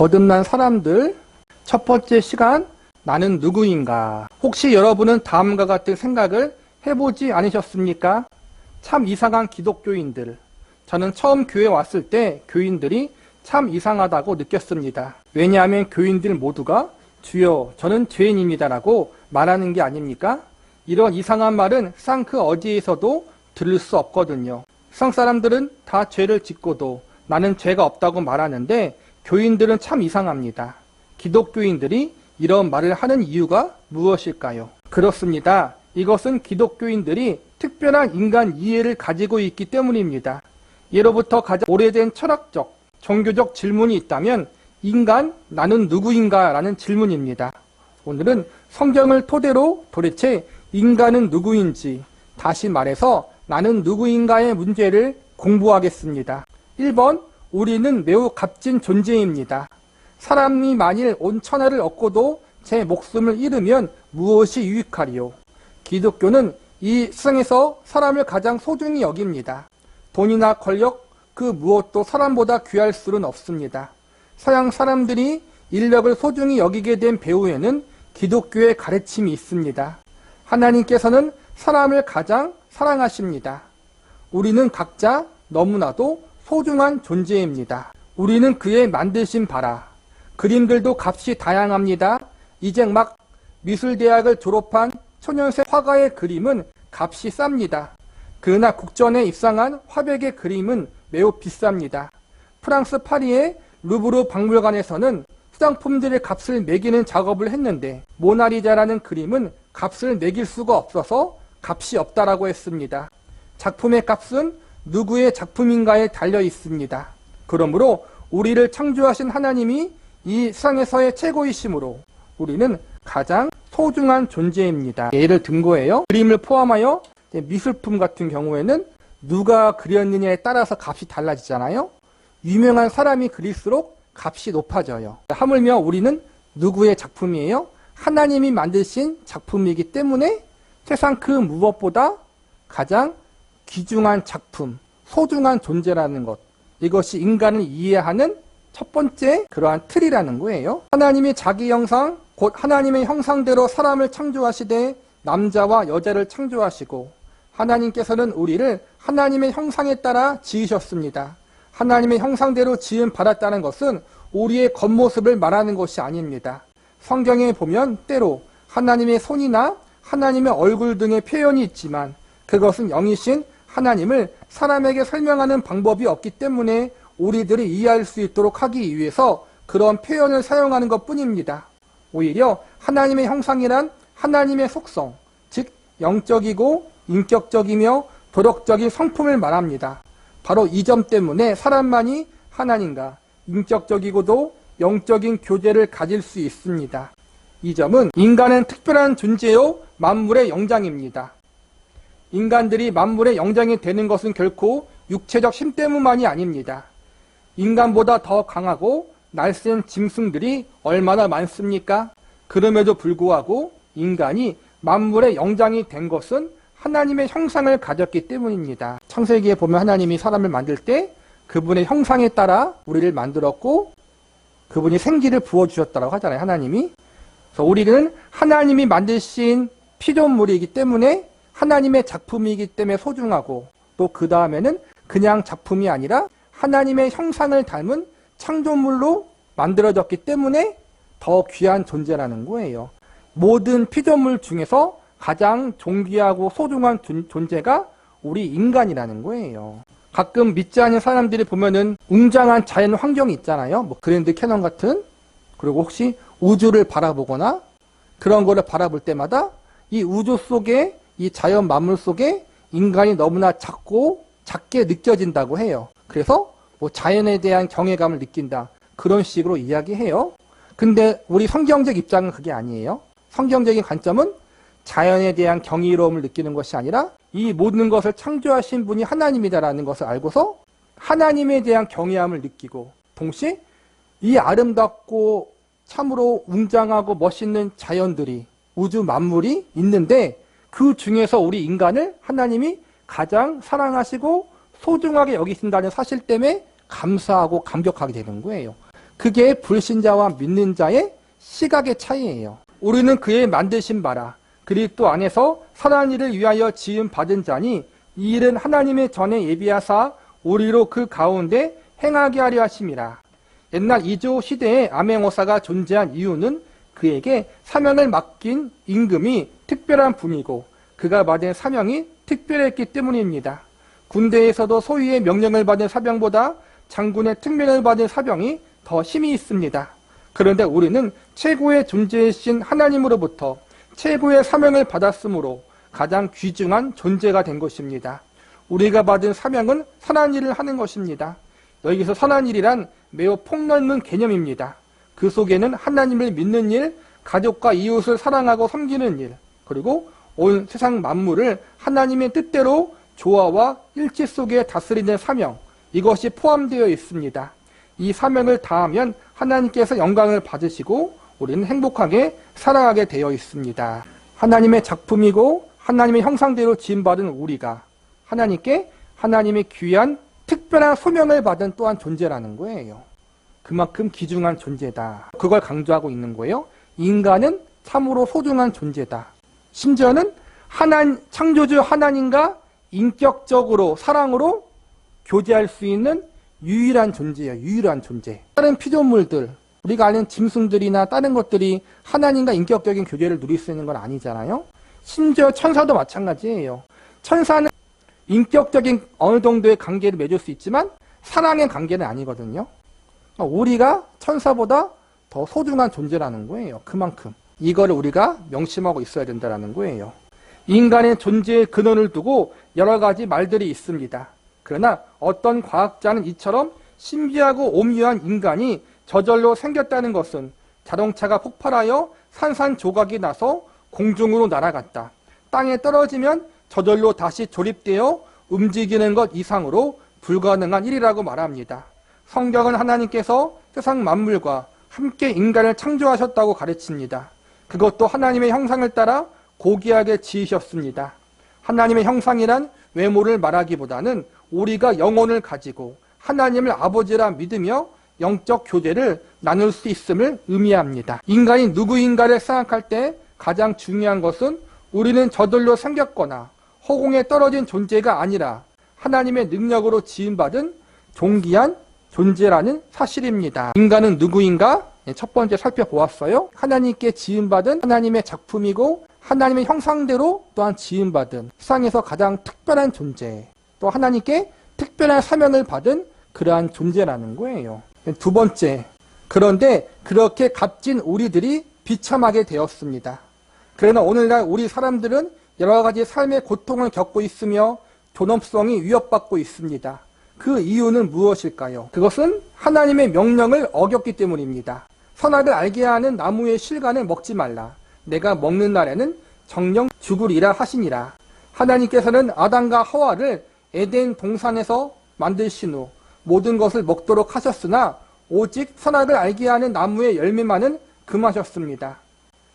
거듭난 사람들, 첫 번째 시간, 나는 누구인가? 혹시 여러분은 다음과 같은 생각을 해보지 않으셨습니까? 참 이상한 기독교인들. 저는 처음 교회 왔을 때 교인들이 참 이상하다고 느꼈습니다. 왜냐하면 교인들 모두가 주여 저는 죄인입니다 라고 말하는 게 아닙니까? 이런 이상한 말은 세상 그 어디에서도 들을 수 없거든요. 세상 사람들은 다 죄를 짓고도 나는 죄가 없다고 말하는데 교인들은 참 이상합니다. 기독교인들이 이런 말을 하는 이유가 무엇일까요? 그렇습니다. 이것은 기독교인들이 특별한 인간 이해를 가지고 있기 때문입니다. 예로부터 가장 오래된 철학적, 종교적 질문이 있다면 인간, 나는 누구인가? 라는 질문입니다. 오늘은 성경을 토대로 도대체 인간은 누구인지, 다시 말해서 나는 누구인가의 문제를 공부하겠습니다. 1번, 우리는 매우 값진 존재입니다. 사람이 만일 온 천하를 얻고도 제 목숨을 잃으면 무엇이 유익하리요? 기독교는 이 세상에서 사람을 가장 소중히 여깁니다. 돈이나 권력, 그 무엇도 사람보다 귀할 수는 없습니다. 서양 사람들이 인력을 소중히 여기게 된 배후에는 기독교의 가르침이 있습니다. 하나님께서는 사람을 가장 사랑하십니다. 우리는 각자 너무나도 소중한 존재입니다. 우리는 그의 만드신 바라. 그림들도 값이 다양합니다. 이제 막 미술대학을 졸업한 초년생 화가의 그림은 값이 쌉니다. 그러나 국전에 입상한 화백의 그림은 매우 비쌉니다. 프랑스 파리의 루브르 박물관에서는 수장품들의 값을 매기는 작업을 했는데 모나리자라는 그림은 값을 매길 수가 없어서 값이 없다라고 했습니다. 작품의 값은 누구의 작품인가에 달려 있습니다. 그러므로 우리를 창조하신 하나님이 이 세상에서의 최고이심으로 우리는 가장 소중한 존재입니다. 예를 든 거예요. 그림을 포함하여 미술품 같은 경우에는 누가 그렸느냐에 따라서 값이 달라지잖아요. 유명한 사람이 그릴수록 값이 높아져요. 하물며 우리는 누구의 작품이에요? 하나님이 만드신 작품이기 때문에 세상 그 무엇보다 가장 귀중한 작품, 소중한 존재라는 것, 이것이 인간을 이해하는 첫 번째 그러한 틀이라는 거예요. 하나님이 자기 형상, 곧 하나님의 형상대로 사람을 창조하시되 남자와 여자를 창조하시고 하나님께서는 우리를 하나님의 형상에 따라 지으셨습니다. 하나님의 형상대로 지음 받았다는 것은 우리의 겉모습을 말하는 것이 아닙니다. 성경에 보면 때로 하나님의 손이나 하나님의 얼굴 등의 표현이 있지만 그것은 영이신 하나님을 사람에게 설명하는 방법이 없기 때문에 우리들이 이해할 수 있도록 하기 위해서 그런 표현을 사용하는 것 뿐입니다. 오히려 하나님의 형상이란 하나님의 속성, 즉 영적이고 인격적이며 도덕적인 성품을 말합니다. 바로 이 점 때문에 사람만이 하나님과 인격적이고도 영적인 교제를 가질 수 있습니다. 이 점은 인간은 특별한 존재요 만물의 영장입니다. 인간들이 만물의 영장이 되는 것은 결코 육체적 힘 때문만이 아닙니다. 인간보다 더 강하고 날쌘 짐승들이 얼마나 많습니까? 그럼에도 불구하고 인간이 만물의 영장이 된 것은 하나님의 형상을 가졌기 때문입니다. 창세기에 보면 하나님이 사람을 만들 때 그분의 형상에 따라 우리를 만들었고 그분이 생기를 부어주셨다고 하잖아요. 하나님이. 그래서 우리는 하나님이 만드신 피조물이기 때문에 하나님의 작품이기 때문에 소중하고 또 그 다음에는 그냥 작품이 아니라 하나님의 형상을 닮은 창조물로 만들어졌기 때문에 더 귀한 존재라는 거예요. 모든 피조물 중에서 가장 존귀하고 소중한 존재가 우리 인간이라는 거예요. 가끔 믿지 않는 사람들이 보면은 웅장한 자연 환경이 있잖아요. 뭐 그랜드 캐년 같은, 그리고 혹시 우주를 바라보거나 그런 거를 바라볼 때마다 이 우주 속에 이 자연 만물 속에 인간이 너무나 작게 느껴진다고 해요. 그래서 뭐 자연에 대한 경외감을 느낀다. 그런 식으로 이야기해요. 근데 우리 성경적 입장은 그게 아니에요. 성경적인 관점은 자연에 대한 경이로움을 느끼는 것이 아니라 이 모든 것을 창조하신 분이 하나님이다라는 것을 알고서 하나님에 대한 경외함을 느끼고 동시에 이 아름답고 참으로 웅장하고 멋있는 자연들이 우주 만물이 있는데 그 중에서 우리 인간을 하나님이 가장 사랑하시고 소중하게 여기신다는 사실 때문에 감사하고 감격하게 되는 거예요. 그게 불신자와 믿는 자의 시각의 차이예요. 우리는 그의 만드신 바라 그리스도 안에서 선한 일을 위하여 지음 받은 자니 이 일은 하나님의 전에 예비하사 우리로 그 가운데 행하게 하려 하심이라. 옛날 이조 시대에 암행어사가 존재한 이유는 그에게 사명을 맡긴 임금이 특별한 분이고 그가 받은 사명이 특별했기 때문입니다. 군대에서도 소위의 명령을 받은 사병보다 장군의 특명을 받은 사병이 더 힘이 있습니다. 그런데 우리는 최고의 존재이신 하나님으로부터 최고의 사명을 받았으므로 가장 귀중한 존재가 된 것입니다. 우리가 받은 사명은 선한 일을 하는 것입니다. 여기서 선한 일이란 매우 폭넓은 개념입니다. 그 속에는 하나님을 믿는 일, 가족과 이웃을 사랑하고 섬기는 일, 그리고 온 세상 만물을 하나님의 뜻대로 조화와 일치 속에 다스리는 사명, 이것이 포함되어 있습니다. 이 사명을 다하면 하나님께서 영광을 받으시고 우리는 행복하게 살아가게 되어 있습니다. 하나님의 작품이고 하나님의 형상대로 지음받은 우리가 하나님께 하나님의 귀한 특별한 소명을 받은 또한 존재라는 거예요. 그만큼 귀중한 존재다. 그걸 강조하고 있는 거예요. 인간은 참으로 소중한 존재다. 심지어는 창조주 하나님과 인격적으로 사랑으로 교제할 수 있는 유일한 존재예요. 유일한 존재. 다른 피조물들, 우리가 아는 짐승들이나 다른 것들이 하나님과 인격적인 교제를 누릴 수 있는 건 아니잖아요. 심지어 천사도 마찬가지예요. 천사는 인격적인 어느 정도의 관계를 맺을 수 있지만 사랑의 관계는 아니거든요. 우리가 천사보다 더 소중한 존재라는 거예요. 그만큼. 이거를 우리가 명심하고 있어야 된다는 거예요. 인간의 존재의 근원을 두고 여러 가지 말들이 있습니다. 그러나 어떤 과학자는 이처럼 신비하고 오묘한 인간이 저절로 생겼다는 것은 자동차가 폭발하여 산산조각이 나서 공중으로 날아갔다. 땅에 떨어지면 저절로 다시 조립되어 움직이는 것 이상으로 불가능한 일이라고 말합니다. 성경은 하나님께서 세상 만물과 함께 인간을 창조하셨다고 가르칩니다. 그것도 하나님의 형상을 따라 고귀하게 지으셨습니다. 하나님의 형상이란 외모를 말하기보다는 우리가 영혼을 가지고 하나님을 아버지라 믿으며 영적 교제를 나눌 수 있음을 의미합니다. 인간이 누구인가를 생각할 때 가장 중요한 것은 우리는 저절로 생겼거나 허공에 떨어진 존재가 아니라 하나님의 능력으로 지음받은 존귀한 존재라는 사실입니다. 인간은 누구인가? 첫 번째 살펴보았어요. 하나님께 지음받은 하나님의 작품이고 하나님의 형상대로 또한 지음받은 세상에서 가장 특별한 존재, 또 하나님께 특별한 사명을 받은 그러한 존재라는 거예요. 두 번째, 그런데 그렇게 값진 우리들이 비참하게 되었습니다. 그러나 오늘날 우리 사람들은 여러 가지 삶의 고통을 겪고 있으며 존엄성이 위협받고 있습니다. 그 이유는 무엇일까요? 그것은 하나님의 명령을 어겼기 때문입니다. 선악을 알게 하는 나무의 실과는 먹지 말라. 내가 먹는 날에는 정령 죽으리라 하시니라. 하나님께서는 아담과 하와를 에덴 동산에서 만드신 후 모든 것을 먹도록 하셨으나 오직 선악을 알게 하는 나무의 열매만은 금하셨습니다.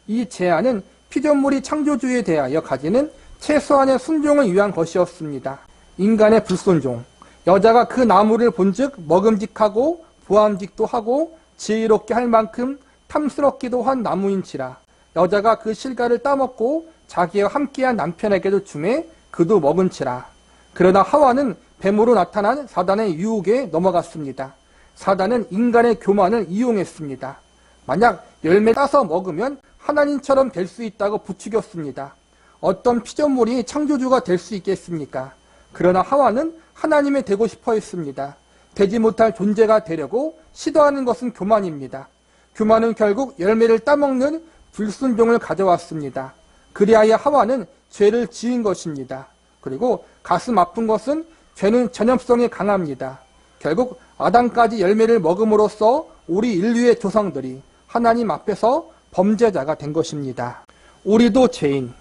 이 제한은 피조물이 창조주에 대하여 가지는 최소한의 순종을 위한 것이었습니다. 인간의 불순종, 여자가 그 나무를 본즉 먹음직하고 보암직도 하고 지혜롭게 할 만큼 탐스럽기도 한 나무인지라 여자가 그 실과를 따먹고 자기와 함께한 남편에게도 주매 그도 먹은지라. 그러나 하와는 뱀으로 나타난 사단의 유혹에 넘어갔습니다. 사단은 인간의 교만을 이용했습니다. 만약 열매 따서 먹으면 하나님처럼 될 수 있다고 부추겼습니다. 어떤 피조물이 창조주가 될 수 있겠습니까? 그러나 하와는 하나님이 되고 싶어 했습니다. 되지 못할 존재가 되려고 시도하는 것은 교만입니다. 교만은 결국 열매를 따먹는 불순종을 가져왔습니다. 그리하여 하와는 죄를 지은 것입니다. 그리고 가슴 아픈 것은 죄는 전염성이 강합니다. 결국 아담까지 열매를 먹음으로써 우리 인류의 조상들이 하나님 앞에서 범죄자가 된 것입니다. 우리도 죄인,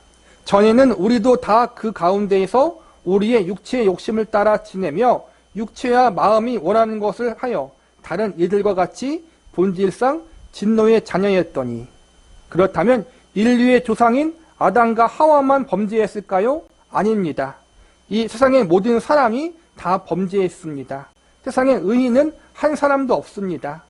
전에는 우리도 다 그 가운데에서 우리의 육체의 욕심을 따라 지내며 육체와 마음이 원하는 것을 하여 다른 이들과 같이 본질상 진노의 자녀였더니, 그렇다면 인류의 조상인 아담과 하와만 범죄했을까요? 아닙니다. 이 세상의 모든 사람이 다 범죄했습니다. 세상에 의인은 한 사람도 없습니다.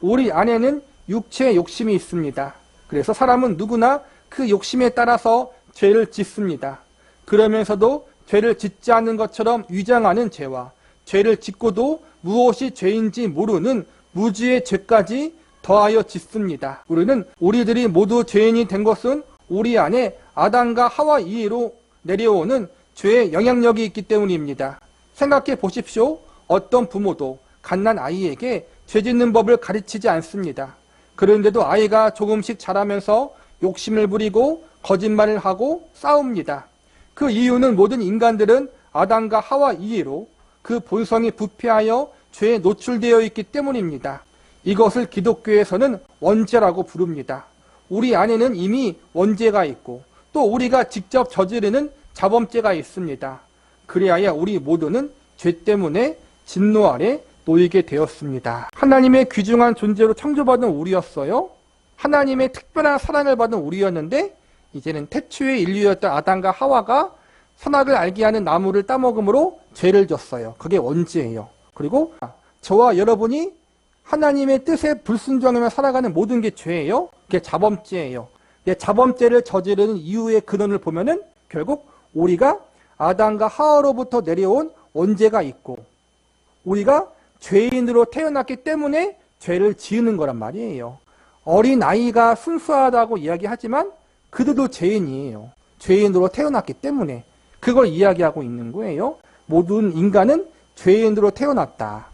우리 안에는 육체의 욕심이 있습니다. 그래서 사람은 누구나 그 욕심에 따라서 죄를 짓습니다. 그러면서도 죄를 짓지 않는 것처럼 위장하는 죄와 죄를 짓고도 무엇이 죄인지 모르는 무지의 죄까지 더하여 짓습니다. 우리들이 모두 죄인이 된 것은 우리 안에 아담과 하와 이해로 내려오는 죄의 영향력이 있기 때문입니다. 생각해 보십시오. 어떤 부모도 갓난 아이에게 죄 짓는 법을 가르치지 않습니다. 그런데도 아이가 조금씩 자라면서 욕심을 부리고 거짓말을 하고 싸웁니다. 그 이유는 모든 인간들은 아담과 하와 이해로 그 본성이 부패하여 죄에 노출되어 있기 때문입니다. 이것을 기독교에서는 원죄라고 부릅니다. 우리 안에는 이미 원죄가 있고 또 우리가 직접 저지르는 자범죄가 있습니다. 그리하여 우리 모두는 죄 때문에 진노 아래 놓이게 되었습니다. 하나님의 귀중한 존재로 창조받은 우리였어요. 하나님의 특별한 사랑을 받은 우리였는데 이제는 태초의 인류였던 아담과 하와가 선악을 알게 하는 나무를 따먹음으로 죄를 졌어요. 그게 원죄예요. 그리고 저와 여러분이 하나님의 뜻에 불순종하며 살아가는 모든 게 죄예요. 그게 자범죄예요. 자범죄를 저지르는 이유의 근원을 보면은 결국 우리가 아담과 하와로부터 내려온 원죄가 있고 우리가 죄인으로 태어났기 때문에 죄를 지으는 거란 말이에요. 어린아이가 순수하다고 이야기하지만 그들도 죄인이에요. 죄인으로 태어났기 때문에 그걸 이야기하고 있는 거예요. 모든 인간은 죄인으로 태어났다.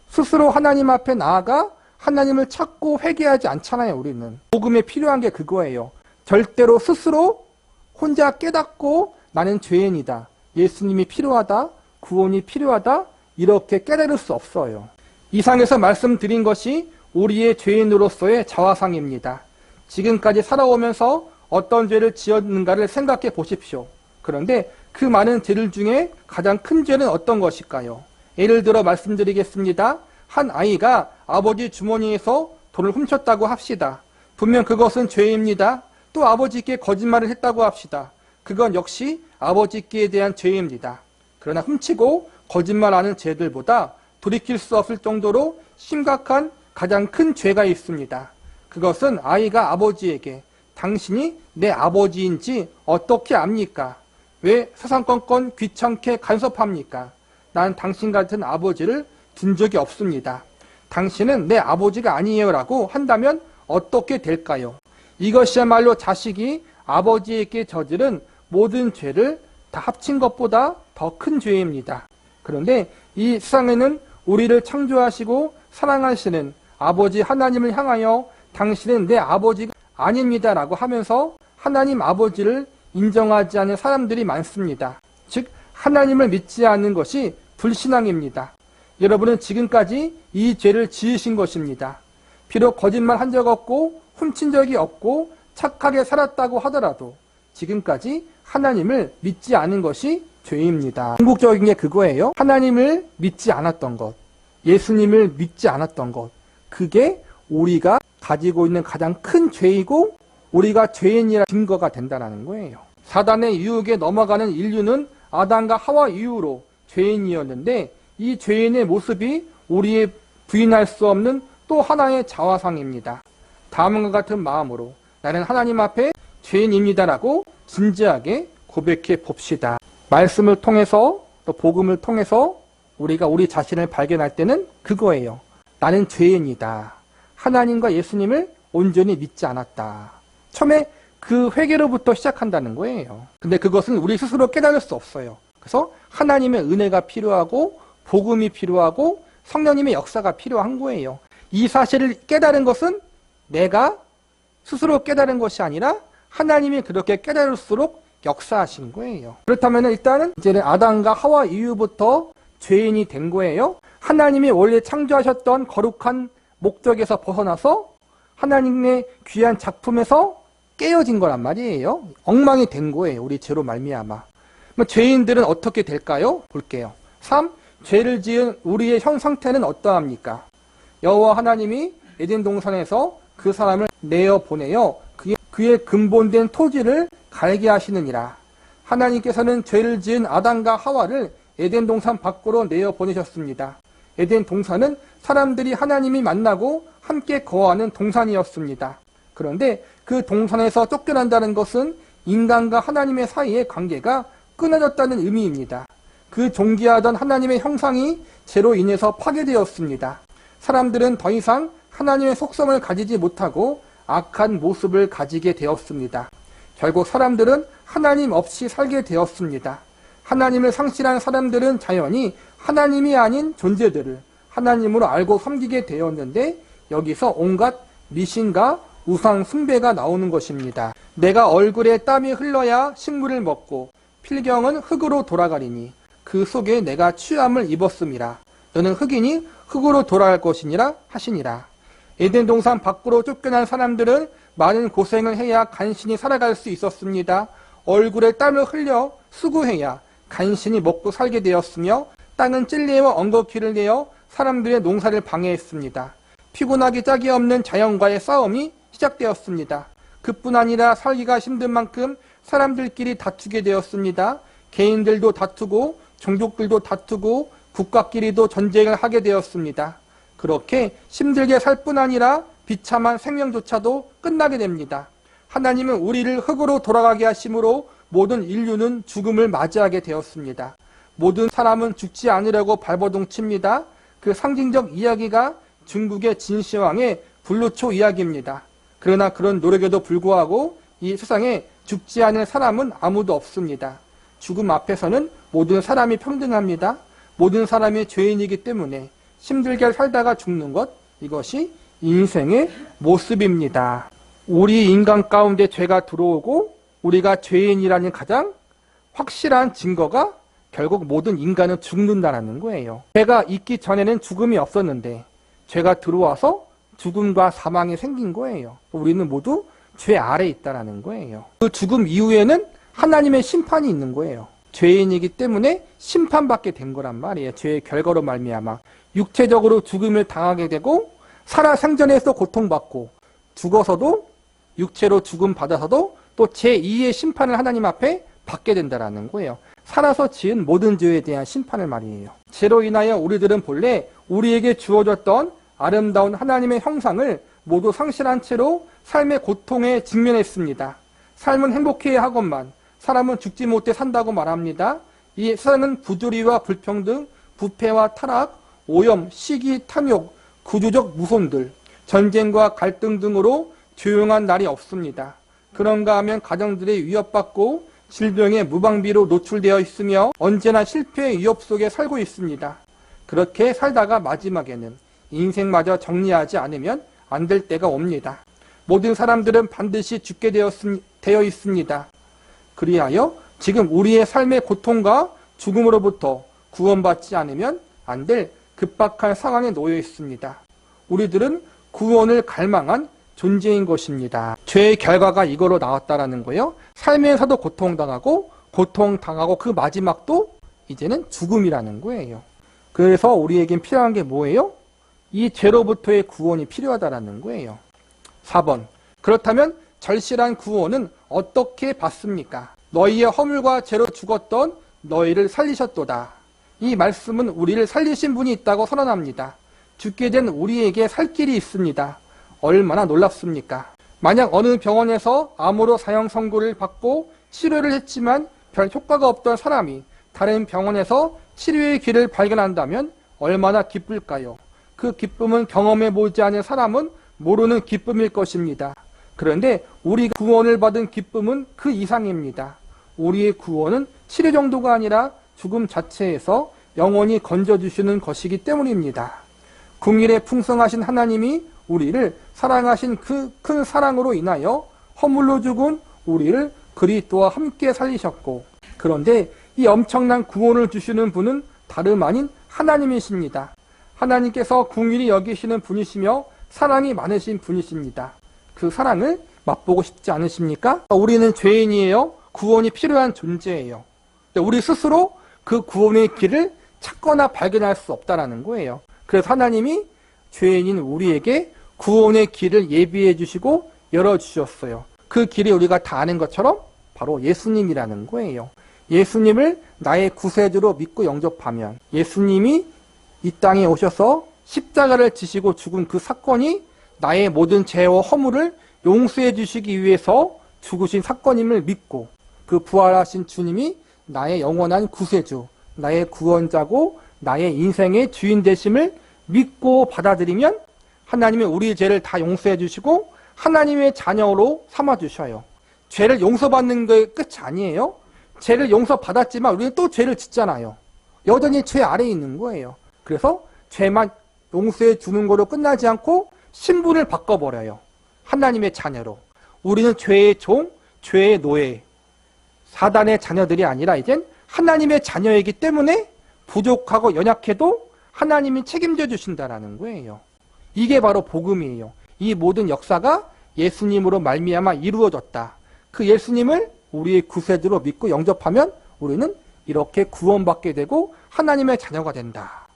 스스로 하나님 앞에 나아가 하나님을 찾고 회개하지 않잖아요. 우리는 복음에 필요한 게 그거예요. 절대로 스스로 혼자 깨닫고 나는 죄인이다, 예수님이 필요하다, 구원이 필요하다 이렇게 깨달을 수 없어요. 이상에서 말씀드린 것이 우리의 죄인으로서의 자화상입니다. 지금까지 살아오면서 어떤 죄를 지었는가를 생각해 보십시오. 그런데 그 많은 죄들 중에 가장 큰 죄는 어떤 것일까요? 예를 들어 말씀드리겠습니다. 한 아이가 아버지 주머니에서 돈을 훔쳤다고 합시다. 분명 그것은 죄입니다. 또 아버지께 거짓말을 했다고 합시다. 그건 역시 아버지께 대한 죄입니다. 그러나 훔치고 거짓말하는 죄들보다 돌이킬 수 없을 정도로 심각한 가장 큰 죄가 있습니다. 그것은 아이가 아버지에게 당신이 내 아버지인지 어떻게 압니까? 왜 사상건건 귀찮게 간섭합니까? 난 당신 같은 아버지를 둔 적이 없습니다. 당신은 내 아버지가 아니에요 라고 한다면 어떻게 될까요? 이것이야말로 자식이 아버지에게 저지른 모든 죄를 다 합친 것보다 더 큰 죄입니다. 그런데 이 세상에는 우리를 창조하시고 사랑하시는 아버지 하나님을 향하여 당신은 내 아버지가 아닙니다 라고 하면서 하나님 아버지를 인정하지 않는 사람들이 많습니다. 즉 하나님을 믿지 않는 것이 불신앙입니다. 여러분은 지금까지 이 죄를 지으신 것입니다. 비록 거짓말 한 적 없고 훔친 적이 없고 착하게 살았다고 하더라도 지금까지 하나님을 믿지 않은 것이 죄입니다. 궁극적인 게 그거예요. 하나님을 믿지 않았던 것, 예수님을 믿지 않았던 것, 그게 우리가 가지고 있는 가장 큰 죄이고 우리가 죄인이라 증거가 된다는 거예요. 사단의 유혹에 넘어가는 인류는 아담과 하와 이후로 죄인이었는데 이 죄인의 모습이 우리의 부인할 수 없는 또 하나의 자화상입니다. 다음과 같은 마음으로 나는 하나님 앞에 죄인입니다라고 진지하게 고백해 봅시다. 말씀을 통해서 또 복음을 통해서 우리가 우리 자신을 발견할 때는 그거예요. 나는 죄인이다. 하나님과 예수님을 온전히 믿지 않았다. 처음에 그 회개로부터 시작한다는 거예요. 근데 그것은 우리 스스로 깨달을 수 없어요. 그래서 하나님의 은혜가 필요하고 복음이 필요하고 성령님의 역사가 필요한 거예요. 이 사실을 깨달은 것은 내가 스스로 깨달은 것이 아니라 하나님이 그렇게 깨달을수록 역사하신 거예요. 그렇다면 일단은 이제는 아담과 하와 이후부터 죄인이 된 거예요. 하나님이 원래 창조하셨던 거룩한 목적에서 벗어나서 하나님의 귀한 작품에서 깨어진 거란 말이에요. 엉망이 된 거예요. 우리 죄로 말미암아. 죄인들은 어떻게 될까요? 볼게요. 3. 죄를 지은 우리의 현 상태는 어떠합니까? 여호와 하나님이 에덴 동산에서 그 사람을 내어 보내요. 그의 근본된 토지를 갈게 하시느니라. 하나님께서는 죄를 지은 아담과 하와를 에덴 동산 밖으로 내어 보내셨습니다. 에덴 동산은 사람들이 하나님이 만나고 함께 거하는 동산이었습니다. 그런데 그 동산에서 쫓겨난다는 것은 인간과 하나님의 사이의 관계가 끊어졌다는 의미입니다. 그 존귀하던 하나님의 형상이 죄로 인해서 파괴되었습니다. 사람들은 더 이상 하나님의 속성을 가지지 못하고 악한 모습을 가지게 되었습니다. 결국 사람들은 하나님 없이 살게 되었습니다. 하나님을 상실한 사람들은 자연히 하나님이 아닌 존재들을 하나님으로 알고 섬기게 되었는데 여기서 온갖 미신과 우상 숭배가 나오는 것입니다. 내가 얼굴에 땀이 흘러야 식물을 먹고 필경은 흙으로 돌아가리니 그 속에 내가 취함을 입었음이라. 너는 흙이니 흙으로 돌아갈 것이니라 하시니라. 에덴 동산 밖으로 쫓겨난 사람들은 많은 고생을 해야 간신히 살아갈 수 있었습니다. 얼굴에 땀을 흘려 수고해야 간신히 먹고 살게 되었으며 땅은 찔레와 엉겅퀴를 내어 사람들의 농사를 방해했습니다. 피곤하기 짝이 없는 자연과의 싸움이 시작되었습니다. 그뿐 아니라 살기가 힘든 만큼 사람들끼리 다투게 되었습니다. 개인들도 다투고 종족들도 다투고 국가끼리도 전쟁을 하게 되었습니다. 그렇게 힘들게 살 뿐 아니라 비참한 생명조차도 끝나게 됩니다. 하나님은 우리를 흙으로 돌아가게 하심으로 모든 인류는 죽음을 맞이하게 되었습니다. 모든 사람은 죽지 않으려고 발버둥칩니다. 그 상징적 이야기가 중국의 진시황의 불로초 이야기입니다. 그러나 그런 노력에도 불구하고 이 세상에 죽지 않을 사람은 아무도 없습니다. 죽음 앞에서는 모든 사람이 평등합니다. 모든 사람이 죄인이기 때문에 힘들게 살다가 죽는 것, 이것이 인생의 모습입니다. 우리 인간 가운데 죄가 들어오고 우리가 죄인이라는 가장 확실한 증거가 결국 모든 인간은 죽는다는 거예요. 죄가 있기 전에는 죽음이 없었는데 죄가 들어와서 죽음과 사망이 생긴 거예요. 우리는 모두 죄 아래에 있다는 거예요. 그 죽음 이후에는 하나님의 심판이 있는 거예요. 죄인이기 때문에 심판받게 된 거란 말이에요. 죄의 결과로 말미암아 육체적으로 죽음을 당하게 되고 살아 생전에서 고통받고 죽어서도 육체로 죽음 받아서도 또 제2의 심판을 하나님 앞에 받게 된다는 거예요. 살아서 지은 모든 죄에 대한 심판을 말이에요. 죄로 인하여 우리들은 본래 우리에게 주어졌던 아름다운 하나님의 형상을 모두 상실한 채로 삶의 고통에 직면했습니다. 삶은 행복해야 하건만 사람은 죽지 못해 산다고 말합니다. 이 세상은 부조리와 불평등, 부패와 타락, 오염, 시기, 탐욕, 구조적 무손들, 전쟁과 갈등 등으로 조용한 날이 없습니다. 그런가 하면 가정들이 위협받고 질병의 무방비로 노출되어 있으며 언제나 실패의 위협 속에 살고 있습니다. 그렇게 살다가 마지막에는 인생마저 정리하지 않으면 안 될 때가 옵니다. 모든 사람들은 반드시 죽게 되어 있습니다. 그리하여 지금 우리의 삶의 고통과 죽음으로부터 구원받지 않으면 안 될 급박한 상황에 놓여 있습니다. 우리들은 구원을 갈망한 존재인 것입니다. 죄의 결과가 이거로 나왔다라는 거예요. 삶에서도 고통당하고 그 마지막도 이제는 죽음이라는 거예요. 그래서 우리에겐 필요한 게 뭐예요? 이 죄로부터의 구원이 필요하다라는 거예요. 4번. 그렇다면 절실한 구원은 어떻게 받습니까? 너희의 허물과 죄로 죽었던 너희를 살리셨도다. 이 말씀은 우리를 살리신 분이 있다고 선언합니다. 죽게 된 우리에게 살 길이 있습니다. 얼마나 놀랍습니까? 만약 어느 병원에서 암으로 사형 선고를 받고 치료를 했지만 별 효과가 없던 사람이 다른 병원에서 치료의 길을 발견한다면 얼마나 기쁠까요? 그 기쁨은 경험해보지 않은 사람은 모르는 기쁨일 것입니다. 그런데 우리가 구원을 받은 기쁨은 그 이상입니다. 우리의 구원은 치료 정도가 아니라 죽음 자체에서 영원히 건져주시는 것이기 때문입니다. 궁일에 풍성하신 하나님이 우리를 사랑하신 그 큰 사랑으로 인하여 허물로 죽은 우리를 그리스도와 함께 살리셨고, 그런데 이 엄청난 구원을 주시는 분은 다름 아닌 하나님이십니다. 하나님께서 궁일이 여기시는 분이시며 사랑이 많으신 분이십니다. 그 사랑을 맛보고 싶지 않으십니까? 우리는 죄인이에요. 구원이 필요한 존재예요. 우리 스스로 그 구원의 길을 찾거나 발견할 수 없다는 거예요. 그래서 하나님이 죄인인 우리에게 구원의 길을 예비해 주시고 열어주셨어요. 그 길이 우리가 다 아는 것처럼 바로 예수님이라는 거예요. 예수님을 나의 구세주로 믿고 영접하면 예수님이 이 땅에 오셔서 십자가를 지시고 죽은 그 사건이 나의 모든 죄와 허물을 용서해 주시기 위해서 죽으신 사건임을 믿고 그 부활하신 주님이 나의 영원한 구세주, 나의 구원자고 나의 인생의 주인 되심을 믿고 받아들이면 하나님은 우리의 죄를 다 용서해 주시고 하나님의 자녀로 삼아 주셔요. 죄를 용서받는 게 끝이 아니에요. 죄를 용서받았지만 우리는 또 죄를 짓잖아요. 여전히 죄 아래에 있는 거예요. 그래서 죄만 용서해 주는 거로 끝나지 않고 신분을 바꿔버려요. 하나님의 자녀로. 우리는 죄의 종, 죄의 노예, 사단의 자녀들이 아니라 이젠 하나님의 자녀이기 때문에 부족하고 연약해도 하나님이 책임져 주신다라는 거예요. 이게 바로 복음이에요. 이 모든 역사가 예수님으로 말미암아 이루어졌다. 그 예수님을 우리의 구세주로 믿고 영접하면 우리는 이렇게 구원받게 되고 하나님의 자녀가 된다.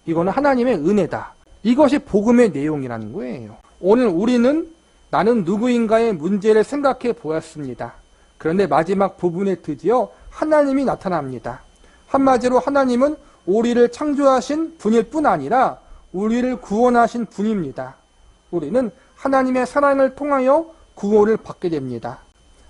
이거는 하나님의 은혜다. 이것이 복음의 내용이라는 거예요. 오늘 우리는 나는 누구인가의 문제를 생각해 보았습니다. 그런데 마지막 부분에 드디어 하나님이 나타납니다. 한마디로 하나님은 우리를 창조하신 분일 뿐 아니라 우리를 구원하신 분입니다. 우리는 하나님의 사랑을 통하여 구원을 받게 됩니다.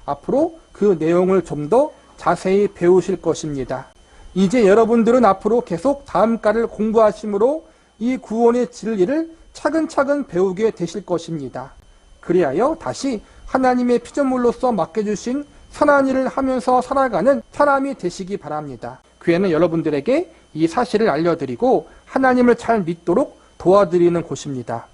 앞으로 그 내용을 좀 더 자세히 배우실 것입니다. 이제 여러분들은 앞으로 계속 다음 가를 공부하심으로 이 구원의 진리를 차근차근 배우게 되실 것입니다. 그리하여 다시 하나님의 피조물로서 맡겨주신 선한 일을 하면서 살아가는 사람이 되시기 바랍니다. 교회는 여러분들에게 이 사실을 알려드리고 하나님을 잘 믿도록 도와드리는 곳입니다.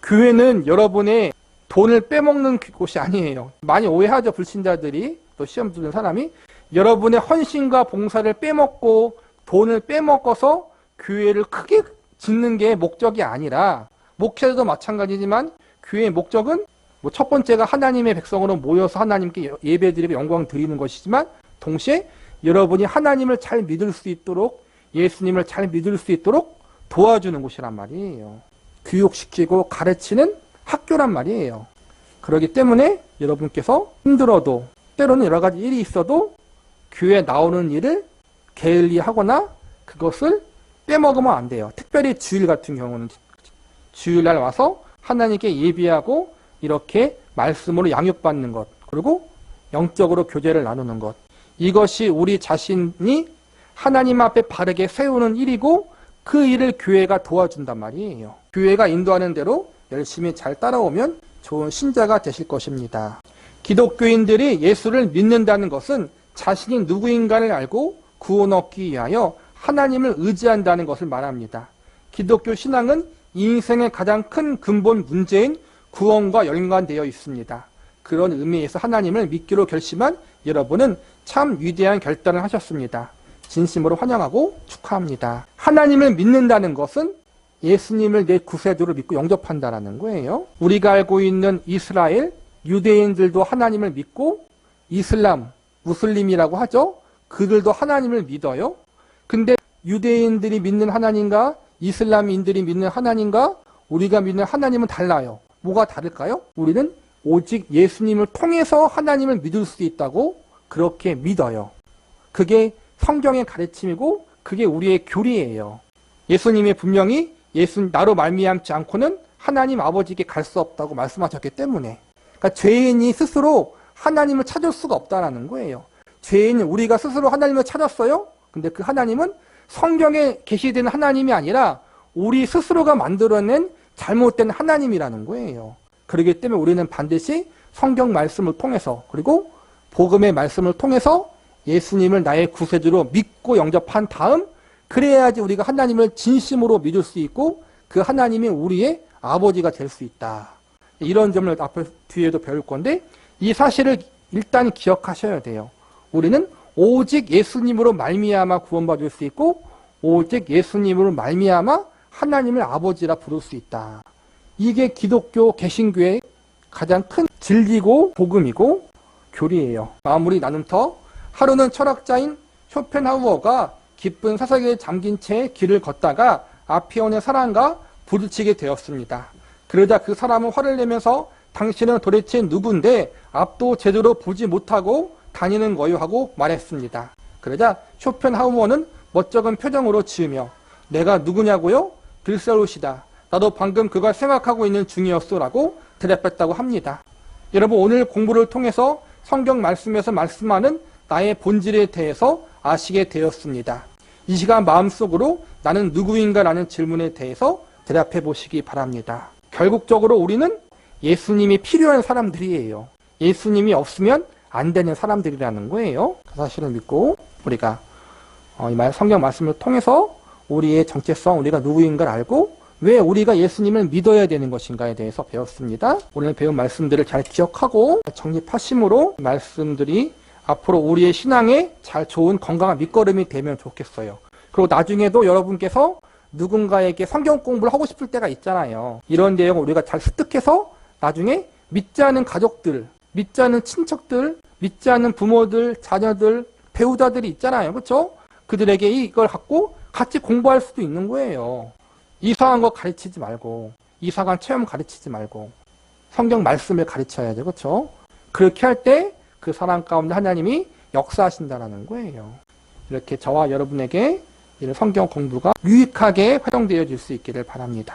교회는 여러분의 돈을 빼먹는 곳이 아니에요. 많이 오해하죠. 불신자들이, 또 시험 두는 사람이. 여러분의 헌신과 봉사를 빼먹고 돈을 빼먹어서 교회를 크게 짓는 게 목적이 아니라, 목회자도 마찬가지지만 교회의 목적은 첫 번째가 하나님의 백성으로 모여서 하나님께 예배드리고 영광 드리는 것이지만 동시에 여러분이 하나님을 잘 믿을 수 있도록, 예수님을 잘 믿을 수 있도록 도와주는 곳이란 말이에요. 교육시키고 가르치는 학교란 말이에요. 그렇기 때문에 여러분께서 힘들어도, 때로는 여러 가지 일이 있어도 교회에 나오는 일을 게을리하거나 그것을 빼먹으면 안 돼요. 특별히 주일 같은 경우는 주일날 와서 하나님께 예비하고 이렇게 말씀으로 양육받는 것, 그리고 영적으로 교제를 나누는 것, 이것이 우리 자신이 하나님 앞에 바르게 세우는 일이고 그 일을 교회가 도와준단 말이에요. 교회가 인도하는 대로 열심히 잘 따라오면 좋은 신자가 되실 것입니다. 기독교인들이 예수를 믿는다는 것은 자신이 누구인가를 알고 구원 얻기 위하여 하나님을 의지한다는 것을 말합니다. 기독교 신앙은 인생의 가장 큰 근본 문제인 구원과 연관되어 있습니다. 그런 의미에서 하나님을 믿기로 결심한 여러분은 참 위대한 결단을 하셨습니다. 진심으로 환영하고 축하합니다. 하나님을 믿는다는 것은 예수님을 내 구세주로 믿고 영접한다는 거예요. 우리가 알고 있는 이스라엘, 유대인들도 하나님을 믿고 이슬람, 무슬림이라고 하죠. 그들도 하나님을 믿어요. 근데 유대인들이 믿는 하나님과 이슬람인들이 믿는 하나님과 우리가 믿는 하나님은 달라요. 뭐가 다를까요? 우리는 오직 예수님을 통해서 하나님을 믿을 수 있다고 그렇게 믿어요. 그게 성경의 가르침이고 그게 우리의 교리예요. 예수님이 분명히 나로 말미암지 않고는 하나님 아버지께 갈 수 없다고 말씀하셨기 때문에, 그러니까 죄인이 스스로 하나님을 찾을 수가 없다는 거예요. 죄인은 우리가 스스로 하나님을 찾았어요. 근데 그 하나님은 성경에 계시되는 하나님이 아니라 우리 스스로가 만들어낸 잘못된 하나님이라는 거예요. 그렇기 때문에 우리는 반드시 성경 말씀을 통해서, 그리고 복음의 말씀을 통해서 예수님을 나의 구세주로 믿고 영접한 다음, 그래야지 우리가 하나님을 진심으로 믿을 수 있고 그 하나님이 우리의 아버지가 될 수 있다. 이런 점을 뒤에도 배울 건데, 이 사실을 일단 기억하셔야 돼요. 우리는 오직 예수님으로 말미암아 구원받을 수 있고 오직 예수님으로 말미암아 하나님을 아버지라 부를 수 있다. 이게 기독교 개신교의 가장 큰 진리고 복음이고 교리예요. 마무리 나눔터. 하루는 철학자인 쇼펜하우어가 기쁜 사색에 잠긴 채 길을 걷다가 앞에 오는 사람과 부딪히게 되었습니다. 그러자 그 사람은 화를 내면서 당신은 도대체 누군데 앞도 제대로 보지 못하고 다니는 거요 하고 말했습니다. 그러자 쇼펜하우어는 멋쩍은 표정으로 지으며 내가 누구냐고요? 들새롯이다. 나도 방금 그걸 생각하고 있는 중이었어 라고 대답했다고 합니다. 여러분 오늘 공부를 통해서 성경 말씀에서 말씀하는 나의 본질에 대해서 아시게 되었습니다. 이 시간 마음속으로 나는 누구인가 라는 질문에 대해서 대답해 보시기 바랍니다. 결국적으로 우리는 예수님이 필요한 사람들이에요. 예수님이 없으면 안 되는 사람들이라는 거예요. 그 사실을 믿고 우리가 이 성경 말씀을 통해서 우리의 정체성, 우리가 누구인가를 알고 왜 우리가 예수님을 믿어야 되는 것인가에 대해서 배웠습니다. 오늘 배운 말씀들을 잘 기억하고 정립하심으로 말씀들이 앞으로 우리의 신앙에 잘 좋은 건강한 밑거름이 되면 좋겠어요. 그리고 나중에도 여러분께서 누군가에게 성경 공부를 하고 싶을 때가 있잖아요. 이런 내용을 우리가 잘 습득해서 나중에 믿지 않은 가족들, 믿지 않은 친척들, 믿지 않은 부모들, 자녀들, 배우자들이 있잖아요. 그렇죠? 그들에게 이걸 갖고 같이 공부할 수도 있는 거예요. 이상한 거 가르치지 말고, 이상한 체험 가르치지 말고, 성경 말씀을 가르쳐야죠. 그렇죠? 그렇게 할 때 그 사람 가운데 하나님이 역사하신다라는 거예요. 이렇게 저와 여러분에게 이런 성경 공부가 유익하게 활용되어질 수 있기를 바랍니다.